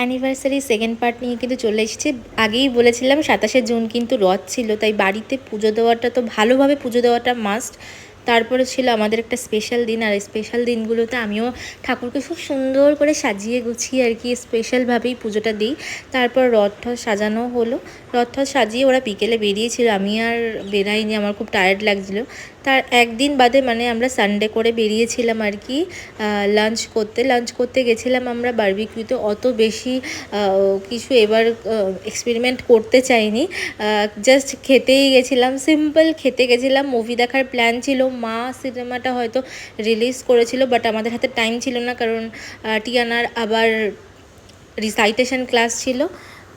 Anniversary second part নিয়ে কিন্তু চলে এসেছি। আগেই বলেছিলাম 27শে জুন কিন্তু রথ ছিল, তাই বাড়িতে পুজো দেওয়াটা তো ভালোভাবে পুজো দেওয়াটা মাস্ট। তারপরে ছিল আমাদের একটা স্পেশাল দিন, আর স্পেশাল দিনগুলোতে আমিও ঠাকুরকে খুব সুন্দর করে সাজিয়ে গুছিয়ে আর কি স্পেশালভাবেই পুজোটা দিই। তারপর রথ সাজানো হলো, রথ সাজিয়ে ওরা বিকেলে বেরিয়েছিল, আমি আর বেরাইনি, আমার খুব টায়ার্ড লাগছিলো। তার একদিন বাদে মানে আমরা সানডে করে বেরিয়েছিলাম আর কি লাঞ্চ করতে গেছিলাম আমরা বারবিকিউতে। অত বেশি কিছু এবার এক্সপেরিমেন্ট করতে চাইনি, জাস্ট খেতেই গেছিলাম, সিম্পল খেতে গেছিলাম। মুভি দেখার প্ল্যান ছিল, মা সিনেমাটা হয়তো রিলিজ করেছিল, বাট আমাদের হাতে টাইম ছিল না, কারণ টিয়ানার আবার রিসাইটেশন ক্লাস ছিল,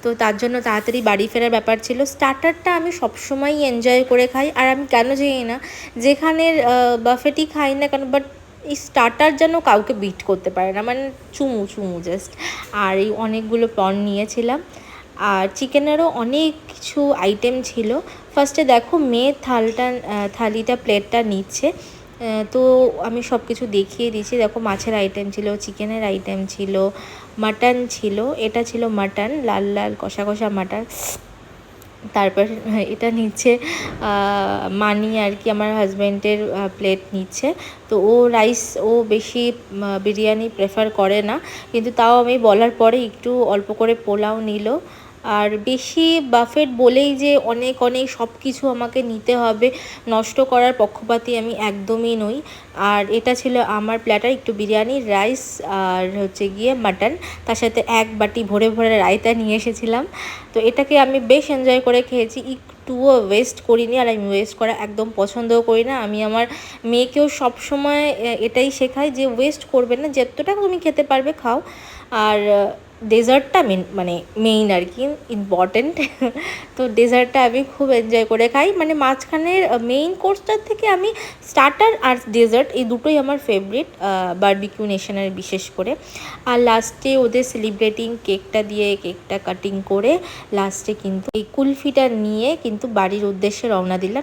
তো তার জন্য তাড়াতাড়ি বাড়ি ফেরার ব্যাপার ছিল। স্টার্টারটা আমি সবসময়ই এনজয় করে খাই, আর আমি কেন জানি না যেখানের বাফেটই খাই না কেন, বাট এই স্টার্টার যেন কাউকে বিট করতে পারে না, মানে চুমু জাস্ট। আর এই অনেকগুলো প্রন নিয়েছিলাম, আর চিকেনেরও অনেক কিছু আইটেম ছিল। ফার্স্টে দেখো মেয়ে থালিটা প্লেটটা নিচ্ছে, তো আমি সব কিছু দেখিয়ে দিচ্ছি। দেখো মাছের আইটেম ছিল, চিকেনের আইটেম ছিল, মাটন ছিল, এটা ছিল মাটন, লাল লাল কষা কষা মাটন। তারপর এটা নিচ্ছে মানি আর কি, আমার হাজব্যান্ডের প্লেট নিচ্ছে। তো ও বেশি বিরিয়ানি প্রেফার করে না, কিন্তু তাও আমি বলার পরে একটু অল্প করে পোলাও নিল। আর বেশি বাফেট বলেই যে অনেক সব কিছু আমাকে নিতে হবে, নষ্ট করার পক্ষপাতী আমি একদমই নই। আর এটা ছিল আমার প্ল্যাটার, একটু বিরিয়ানি, রাইস, আর হচ্ছে গিয়ে মাটন, তার সাথে এক বাটি ভরে ভরে রায়তা নিয়ে এসেছিলাম। তো এটাকে আমি বেশ এনজয় করে খেয়েছি, একটুও ওয়েস্ট করিনি, আর আমি ওয়েস্ট করা একদম পছন্দও করি না। আমি আমার মেয়েকেও সবসময় এটাই শেখাই যে ওয়েস্ট করবে না, যতটা তুমি খেতে পারবে খাও। আর ডেজার্টটা মেইন আর কি, ইম্পর্টেন্ট। তো ডেজার্টটা আমি খুব এনজয় করে খাই, মানে মাঝখানের মেইন কোর্সটার থেকে আমি স্টার্টার আর ডেজার্ট এই দুটোই আমার ফেভারিট বারবিকিউ নেশনের বিশেষ করে। আর লাস্টে ওদের সেলিব্রেটিং কেকটা দিয়ে কেকটা কাটিং করে লাস্টে কিন্তু এই কুলফিটা নিয়ে কিন্তু বাড়ির উদ্দেশ্যে রওনা দিলাম।